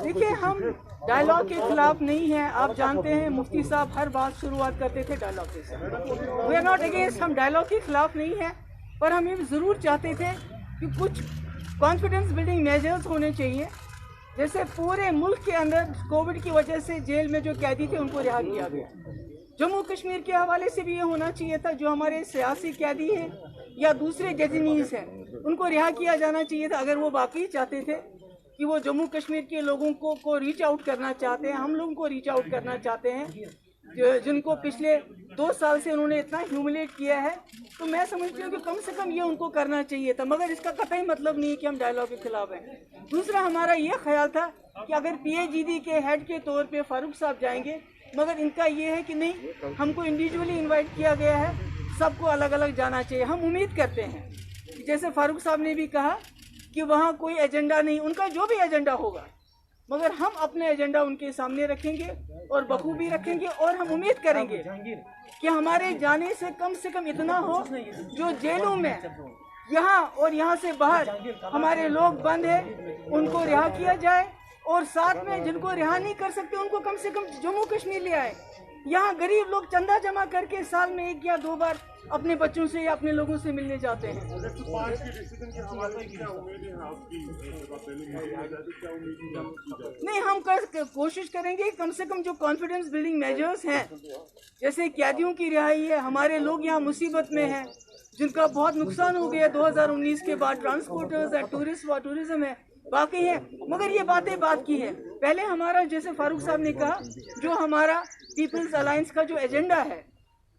देखिए, हम डायलॉग के खिलाफ नहीं हैं। आप जानते हैं मुफ्ती साहब हर बात शुरुआत करते थे डायलॉग से। वी आर नॉट अगेंस्ट, हम डायलॉग के खिलाफ नहीं हैं, पर हम ये ज़रूर चाहते थे कि कुछ कॉन्फिडेंस बिल्डिंग मेजर्स होने चाहिए। जैसे पूरे मुल्क के अंदर कोविड की वजह से जेल में जो कैदी थे उनको रिहा किया गया। जम्मू कश्मीर के हवाले से भी ये होना चाहिए था, जो हमारे सियासी कैदी हैं या दूसरे डेजिनीज हैं उनको रिहा किया जाना चाहिए था। अगर वो वाकई चाहते थे कि वो जम्मू कश्मीर के लोगों को रीच आउट करना चाहते हैं, हम लोगों को रीच आउट करना चाहते हैं, जिनको पिछले 2 साल से उन्होंने इतना ह्यूमिलेट किया है, तो मैं समझती हूँ कि कम से कम ये उनको करना चाहिए था। मगर इसका कतई मतलब नहीं है कि हम डायलॉग के खिलाफ हैं। दूसरा, हमारा ये ख्याल था कि अगर PAGD के हेड के तौर पे फारूक साहब जाएंगे, मगर इनका ये है कि नहीं, हमको इंडिविजुअली इन्वाइट किया गया है, सबको अलग अलग जाना चाहिए। हम उम्मीद करते हैं कि जैसे फारूक साहब ने भी कहा कि वहाँ कोई एजेंडा नहीं, उनका जो भी एजेंडा होगा, मगर हम अपने एजेंडा उनके सामने रखेंगे और बखूबी रखेंगे। और हम उम्मीद करेंगे कि हमारे जाने से कम इतना हो, जो जेलों में यहाँ और यहाँ से बाहर हमारे लोग बंद हैं उनको रिहा किया जाए, और साथ में जिनको रिहा नहीं कर सकते उनको कम से कम जम्मू कश्मीर ले आए। यहाँ गरीब लोग चंदा जमा करके साल में 1 या 2 बार अपने बच्चों से या अपने लोगों से मिलने जाते हैं। नहीं, हम कोशिश करेंगे कम से कम जो कॉन्फिडेंस बिल्डिंग मेजर्स हैं, जैसे कैदियों की रिहाई है, हमारे लोग यहाँ मुसीबत में हैं जिनका बहुत नुकसान हो गया 2019 के बाद, ट्रांसपोर्टर्स है, टूरिज्म है, बाकी है। मगर ये बातें बात की है। पहले हमारा, जैसे फारूक साहब ने कहा, जो हमारा पीपल्स अलायंस का जो एजेंडा है,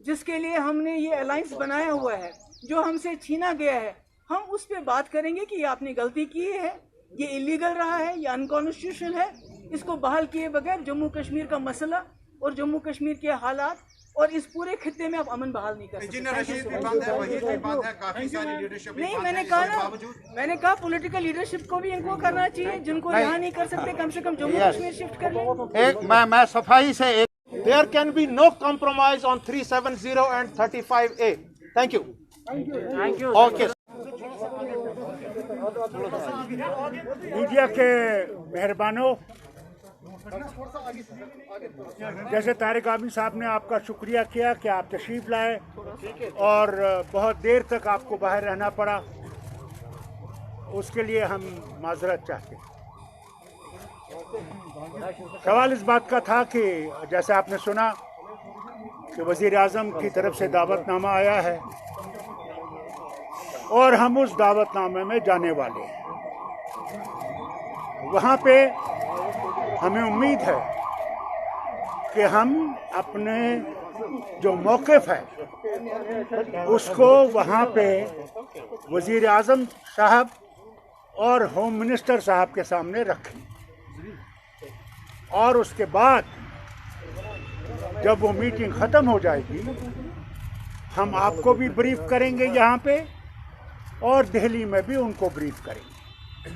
जिसके लिए हमने ये अलायंस बनाया हुआ है, जो हमसे छीना गया है, हम उस पर बात करेंगे कि ये आपने गलती की है, ये इलीगल रहा है, ये अनकॉन्स्टिट्यूशनल है, इसको बहाल किए बगैर जम्मू कश्मीर का मसला और जम्मू कश्मीर के हालात और इस पूरे खित्ते में आप अमन बहाल नहीं कर सकते। नहीं, मैंने कहा पॉलिटिकल लीडरशिप को भी इनको करना चाहिए, जिनको यहाँ नहीं कर सकते कम से कम जम्मू कश्मीर शिफ्ट कर लें। मैं सफाई से There can be no compromise on 370 and 35A. Thank you. Thank you. Okay. Media के मेहरबानों, जैसे तारिक आमिर साहब ने आपका शुक्रिया किया कि आप तशरीफ लाए और बहुत देर तक आपको बाहर रहना पड़ा, उसके लिए हम माजरत चाहते हैं। सवाल इस बात का था कि जैसे आपने सुना कि वज़ीर आज़म की तरफ से दावतनामा आया है और हम उस दावतनामे में जाने वाले हैं। वहाँ पे हमें उम्मीद है कि हम अपने जो मौक़िफ़ है उसको वहाँ पे वज़ीर आज़म साहब और होम मिनिस्टर साहब के सामने रखें, और उसके बाद जब वो मीटिंग ख़त्म हो जाएगी हम आपको भी ब्रीफ करेंगे यहाँ पे, और दिल्ली में भी उनको ब्रीफ करेंगे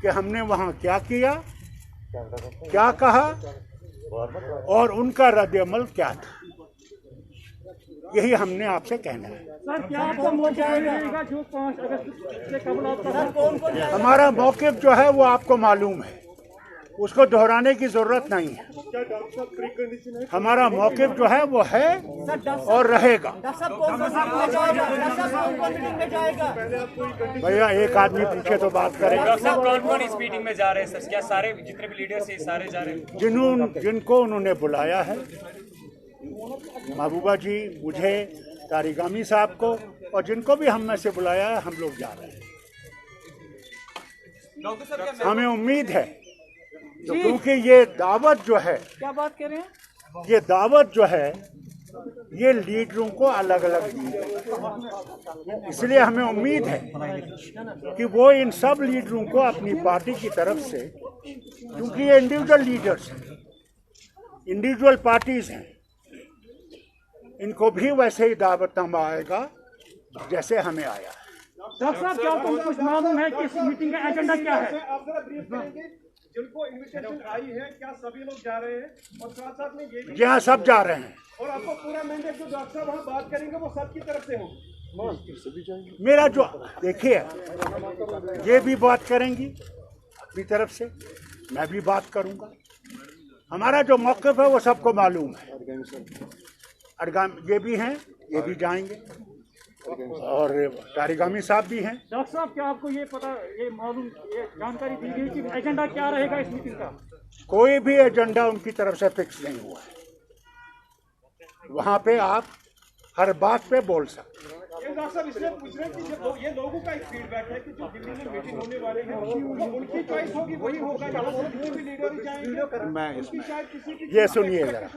कि हमने वहाँ क्या किया, क्या कहा और उनका रद्द-ए-अमल क्या था। यही हमने आपसे कहना है। सर, क्या आपको मौका मिलेगा जो 5 अगस्त से कबल आपका हमारा मौक़िफ़ जो है वो आपको मालूम है, उसको दोहराने की ज़रूरत नहीं है। हमारा मौक़िफ़ जो है वो है और रहेगा। भैया एक आदमी पीछे तो बात करेगा। कौन इस मीटिंग में जा रहे हैं सर? क्या सारे जितने भी लीडर्स हैं सारे जा रहे हैं? जिनको उन्होंने बुलाया है, महबूबा जी, मुझे, तारिक आमिर साहब को, और जिनको भी हम में से बुलाया है, हम लोग जा रहे हैं। हमें उम्मीद है क्योंकि ये दावत जो है, क्या बात कर रहे हैं, ये दावत जो है ये लीडरों को अलग अलग दी गई, इसलिए हमें उम्मीद है कि वो इन सब लीडरों को अपनी पार्टी की तरफ से, क्योंकि ये इंडिविजुअल लीडर्स हैं, इंडिविजुअल पार्टीज हैं, इनको भी वैसे ही दावतनामा आएगा जैसे हमें आया है। डॉक्टर साहब, क्या आपको कुछ मालूम है कि इस मीटिंग का एजेंडा क्या है? जिनको इन्विटेशन आई है, क्या सभी लोग जा रहे हैं? और साथ साथ में ये भी यहाँ सब जा रहे हैं। और आपको पूरा मैंडेट जो डॉक्टर साहब वहाँ बात करेंगे वो सबकी तरफ से हो? मेरा जो देखिए, ये भी बात करेंगी अपनी तरफ से, मैं भी बात करूंगा। हमारा जो मौक़िफ़ है वो सबको मालूम है। ये भी हैं, ये भी जाएंगे, और तारिगामी साहब भी हैं। डॉक्टर साहब, क्या आपको ये पता, ये मालूम, ये जानकारी दी गई कि एजेंडा क्या रहेगा इस मीटिंग का? कोई भी एजेंडा उनकी तरफ से फिक्स नहीं हुआ है। वहाँ पे आप हर बात पे बोल सकते हैं। डॉक्टर साहब, इसलिए पूछ रहे हैं कि जब ये लोगों का एक फीडबैक है कि जो दिल्ली में मीटिंग होने वाले हैं उनकी चॉइस होगी, वही होगा, जहाँ से जितने भी लीडर जाएंगे। मैं इसमें शायद किसी की ये सुनिए जरा,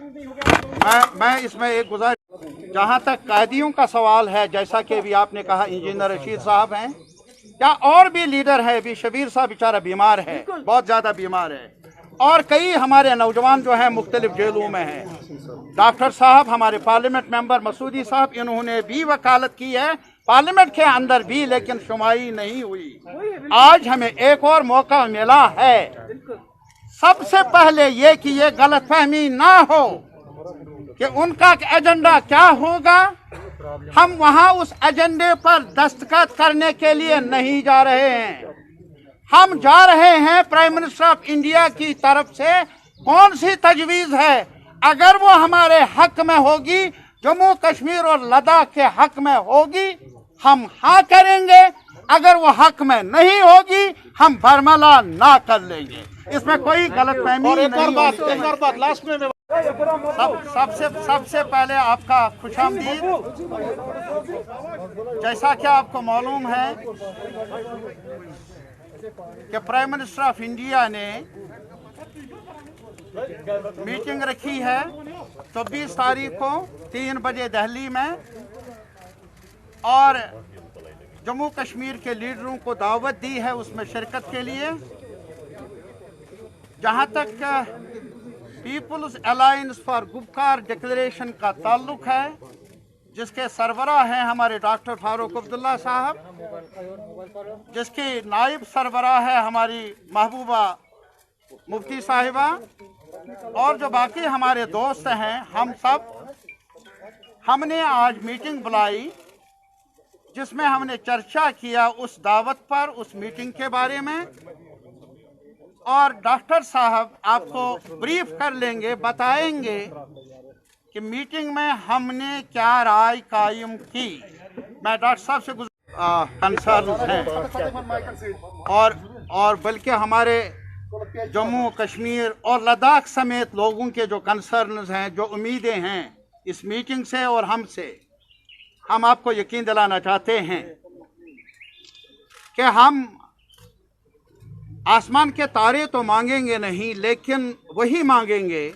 मैं इसमें एक गुजारिश, जहाँ तक कैदियों का सवाल है, जैसा कि अभी आपने कहा इंजीनियर रशीद साहब हैं, क्या और भी लीडर है? अभी शबीर साहब बेचारा बीमार है, बहुत ज़्यादा बीमार है, और कई हमारे नौजवान जो हैं मुख्तलिफ जेलों में हैं। डॉक्टर साहब, हमारे पार्लियामेंट मेंबर मसूदी साहब, इन्होंने भी वकालत की है पार्लियामेंट के अंदर भी, लेकिन शुमाई नहीं हुई। आज हमें एक और मौका मिला है। सबसे पहले ये कि ये गलतफहमी ना हो कि उनका एजेंडा क्या होगा। हम वहाँ उस एजेंडे पर दस्तखत करने के लिए नहीं जा रहे हैं। हम जा रहे हैं प्राइम मिनिस्टर ऑफ इंडिया की तरफ से कौन सी तजवीज़ है, अगर वो हमारे हक में होगी, जम्मू कश्मीर और लद्दाख के हक में होगी, हम हाँ करेंगे। अगर वो हक में नहीं होगी, हम बरमला ना कर लेंगे। इसमें कोई गलतफहमी नहीं। एक और बात लास्ट में सबसे पहले आपका खुशामदीद। जैसा कि आपको मालूम है कि प्राइम मिनिस्टर ऑफ इंडिया ने मीटिंग रखी है 24 तारीख को 3 बजे दिल्ली में, और जम्मू कश्मीर के लीडरों को दावत दी है उसमें शिरकत के लिए। जहां तक peoples alliance for Gupkar declaration का ताल्लुक है, जिसके सरबराह हैं हमारे डॉक्टर फारूक अब्दुल्ला साहब, जिसकी नायब सरबराह है हमारी महबूबा मुफ्ती साहिबा, और जो बाकी हमारे दोस्त हैं, हम सब हमने आज मीटिंग बुलाई जिसमें हमने चर्चा किया उस दावत पर, उस मीटिंग के बारे में, और डॉक्टर साहब आपको ब्रीफ कर लेंगे, बताएंगे कि मीटिंग में हमने क्या राय कायम की। मैं डॉक्टर साहब से कंसर्न हैं, और बल्कि हमारे जम्मू कश्मीर और लद्दाख समेत लोगों के जो कंसर्न्स हैं, जो उम्मीदें हैं इस मीटिंग से और हमसे, हम आपको यकीन दिलाना चाहते हैं कि हम आसमान के तारे तो मांगेंगे नहीं, लेकिन वही मांगेंगे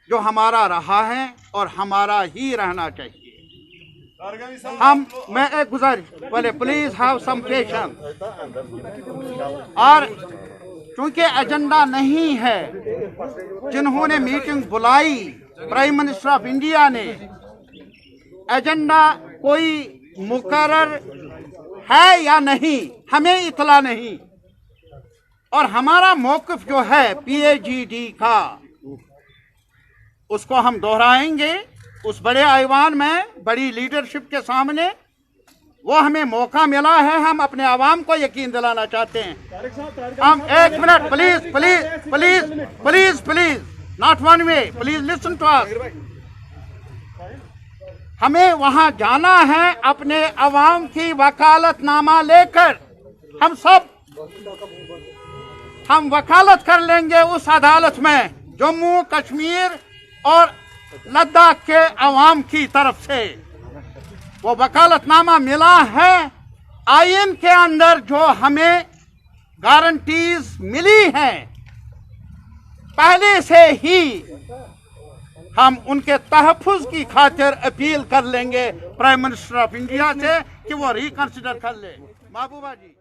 जो हमारा रहा है और हमारा ही रहना चाहिए। मैं एक गुजारिश, पहले प्लीज हैव सम पेशेंस। और क्योंकि एजेंडा नहीं है, जिन्होंने मीटिंग बुलाई प्राइम मिनिस्टर ऑफ इंडिया ने, एजेंडा कोई मुकर्रर है या नहीं हमें इतला नहीं, और हमारा मौक़िफ़ जो है PAGD का, उसको हम दोहराएंगे उस बड़े ऐवान में, बड़ी लीडरशिप के सामने। वो हमें मौका मिला है, हम अपने आवाम को यकीन दिलाना चाहते हैं। हम एक minute, please please please please please, not one way, please listen to us. हमें वहां जाना है अपने अवाम की वकालतनामा लेकर। हम वकालत कर लेंगे उस अदालत में जम्मू कश्मीर और लद्दाख के अवाम की तरफ से। वो वकालतनामा मिला है, आईन के अंदर जो हमें गारंटीज मिली हैं, पहले से ही हम उनके तहफ़्फ़ुज़ की खातिर अपील कर लेंगे प्राइम मिनिस्टर ऑफ इंडिया से कि वो रिकंसिडर कर ले। महबूबा जी।